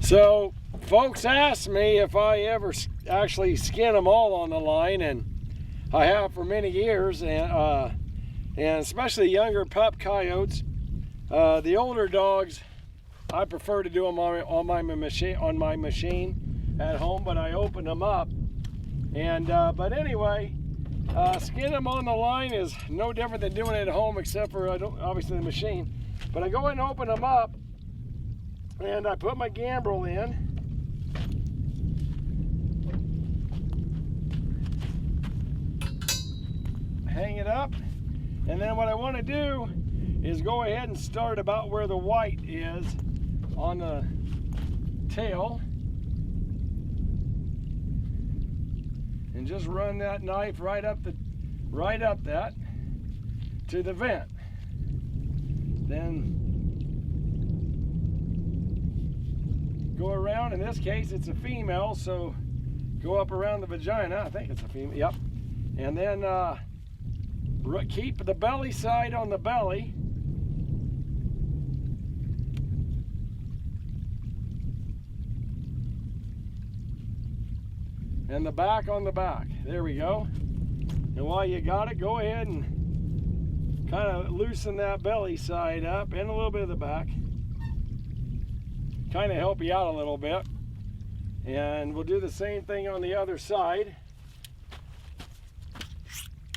So folks ask me if I ever actually skin them all on the line, and I have for many years, and especially younger pup coyotes. The older dogs, I prefer to do them on my machine at home, but I open them up. And but anyway, skinning them on the line is no different than doing it at home, except for obviously the machine. But I go ahead and open them up, and I put my gambrel in. Hang it up, and then what I want to do is go ahead and start about where the white is on the tail, and just run that knife right up that to the vent. Then go around. In this case, it's a female, so go up around the vagina. I think it's a female. Yep. And then keep the belly side on the belly. And the back on the back. There we go. And while you got it, go ahead and kind of loosen that belly side up and a little bit of the back. Kind of help you out a little bit. And we'll do the same thing on the other side.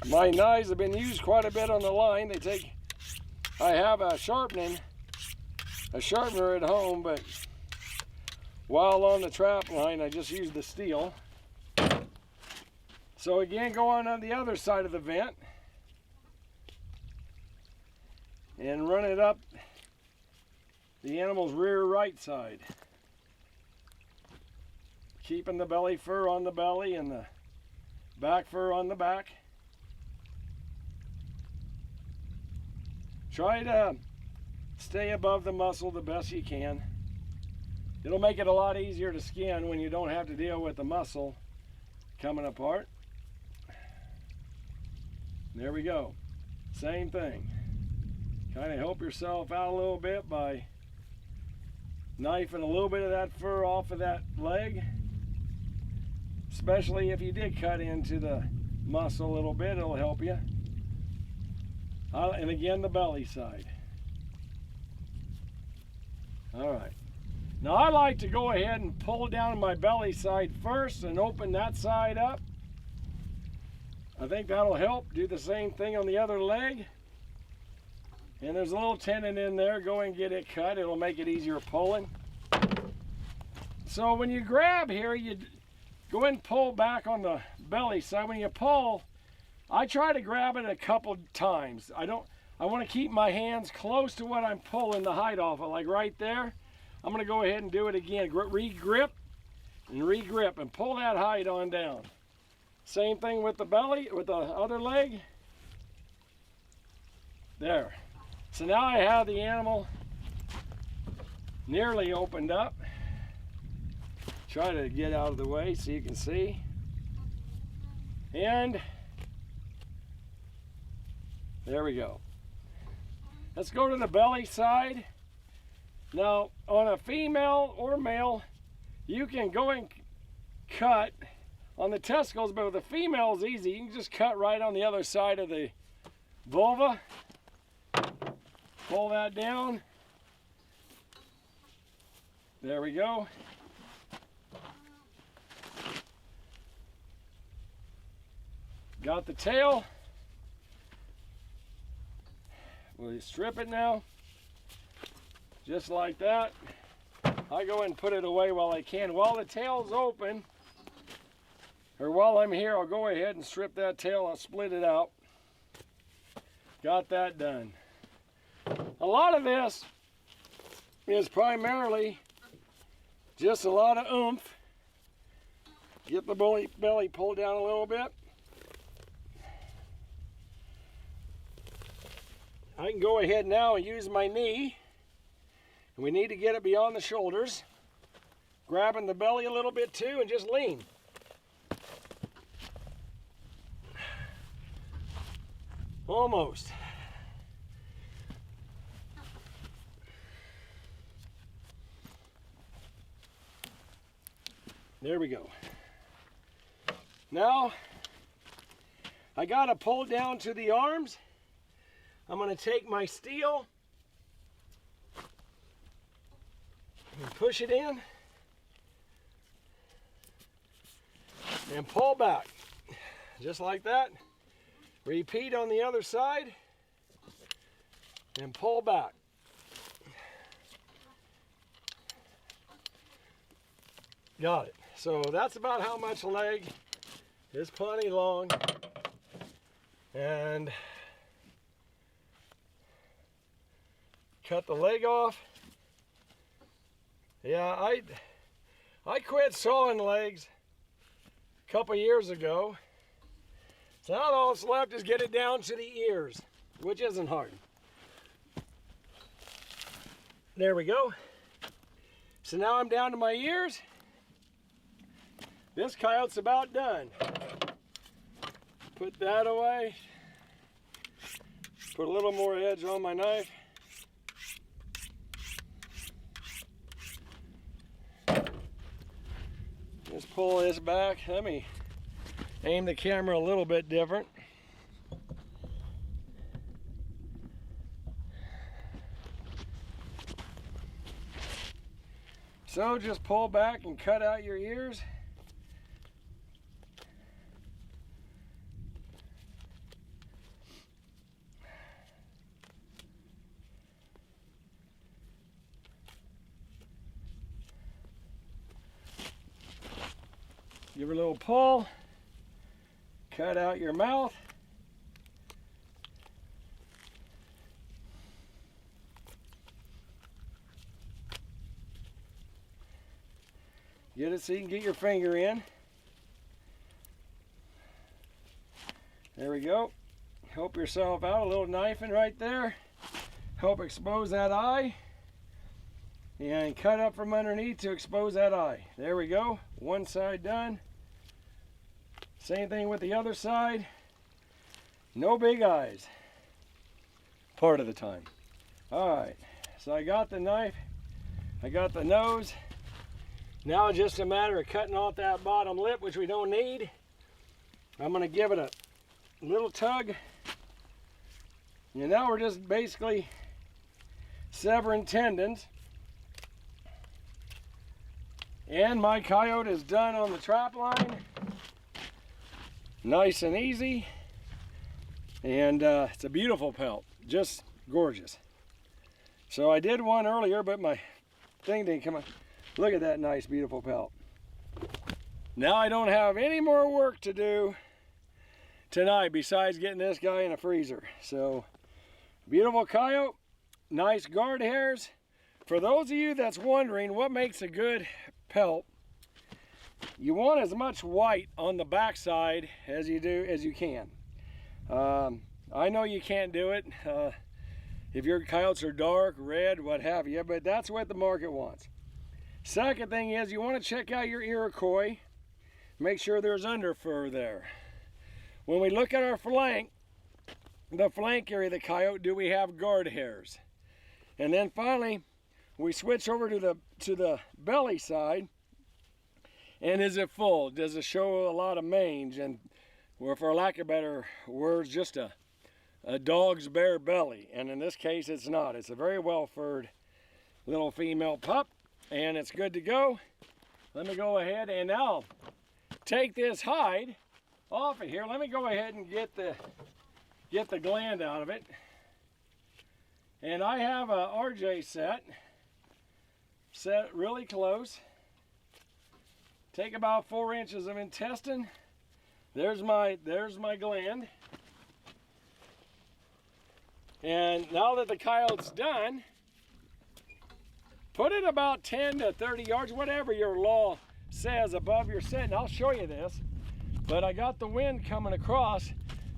My knives have been used quite a bit on the line. I have a sharpener at home, but while on the trap line, I just use the steel. So again, go on the other side of the vent and run it up the animal's rear right side, keeping the belly fur on the belly and the back fur on the back. Try to stay above the muscle the best you can. It'll make it a lot easier to skin when you don't have to deal with the muscle coming apart. There we go. Same thing. Kind of help yourself out a little bit by knifing a little bit of that fur off of that leg. Especially if you did cut into the muscle a little bit, it'll help you. And again, the belly side. All right. Now I like to go ahead and pull down my belly side first and open that side up. I think that'll help. Do the same thing on the other leg. And there's a little tendon in there. Go and get it cut. It'll make it easier pulling. So when you grab here, you go ahead and pull back on the belly side. When you pull, I try to grab it a couple times. I want to keep my hands close to what I'm pulling the hide off of, like right there. I'm going to go ahead and do it again. Re-grip and re-grip and pull that hide on down. Same thing with the belly, with the other leg. There. So now I have the animal nearly opened up. Try to get out of the way so you can see. And there we go. Let's go to the belly side. Now, on a female or male, you can go and cut on the testicles, but with a female is easy. You can just cut right on the other side of the vulva. Pull that down. There we go. Got the tail. We'll strip it now. Just like that. I go and put it away while I can. While the tail's open, or while I'm here, I'll go ahead and strip that tail. I'll split it out. Got that done. A lot of this is primarily just a lot of oomph. Get the belly pulled down a little bit. I can go ahead now and use my knee. And we need to get it beyond the shoulders. Grabbing the belly a little bit too and just lean. Almost. There we go. Now, I gotta pull down to the arms. I'm gonna take my steel and push it in and pull back, just like that. Repeat on the other side and pull back. Got it. So that's about how much leg. It's plenty long. And cut the leg off. Yeah, I quit sawing legs a couple years ago. So now all that's left is get it down to the ears, which isn't hard. There we go. So now I'm down to my ears. This coyote's about done. Put that away. Put a little more edge on my knife. Just pull this back. Let me aim the camera a little bit different. So just pull back and cut out your ears. Give her a little pull, cut out your mouth. Get it so you can get your finger in. There we go. Help yourself out, a little knifing right there. Help expose that eye. And cut up from underneath to expose that eye. There we go, one side done. Same thing with the other side. No big eyes, part of the time. All right, so I got the knife, I got the nose. Now it's just a matter of cutting off that bottom lip, which we don't need. I'm gonna give it a little tug. And now we're just basically severing tendons. And my coyote is done on the trap line. Nice and easy. And it's a beautiful pelt, just gorgeous. So I did one earlier, but my thing didn't come on. Look at that nice, beautiful pelt. Now I don't have any more work to do tonight besides getting this guy in a freezer. So, beautiful coyote, nice guard hairs. For those of you that's wondering what makes a good pelt, you want as much white on the backside as you can. I know you can't do it if your coyotes are dark, red, what have you, but that's what the market wants. Second thing is you want to check out your Iroquois. Make sure there's under fur there. When we look at our flank, the flank area of the coyote, do we have guard hairs? And then finally, we switch over to the belly side. And is it full? Does it show a lot of mange? And, or for lack of better words, just a dog's bare belly. And in this case, it's not. It's a very well-furred little female pup. And it's good to go. Let me go ahead and now take this hide off of here. Let me go ahead and get the gland out of it. And I have a RJ set really close. Take about 4 inches of intestine. There's my gland. And now that the coyote's done, put it about 10 to 30 yards, whatever your law says, above your set. And I'll show you this. But I got the wind coming across.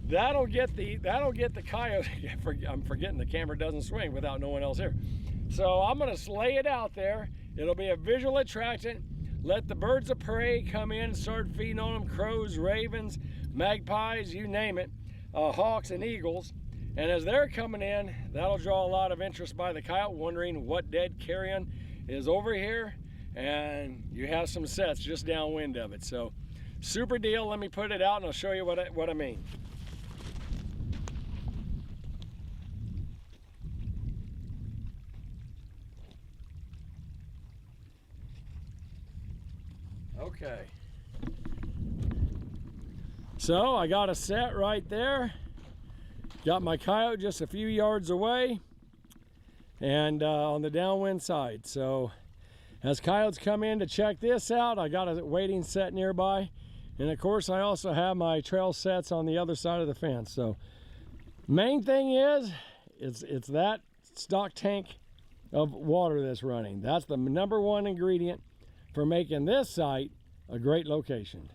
That'll get the coyote. I'm forgetting the camera doesn't swing without no one else here. So I'm gonna lay it out there. It'll be a visual attractant. Let the birds of prey come in, start feeding on them. Crows, ravens, magpies, you name it. Hawks and eagles. And as they're coming in, that'll draw a lot of interest by the coyote, wondering what dead carrion is over here. and you have some sets just downwind of it. So super deal. Let me put it out and I'll show you what I mean. Okay. So I got a set right there. Got my coyote just a few yards away and on the downwind side. So as coyotes come in to check this out, I got a waiting set nearby. And of course I also have my trail sets on the other side of the fence. So main thing is, it's that stock tank of water that's running. That's the #1 ingredient for making this site a great location.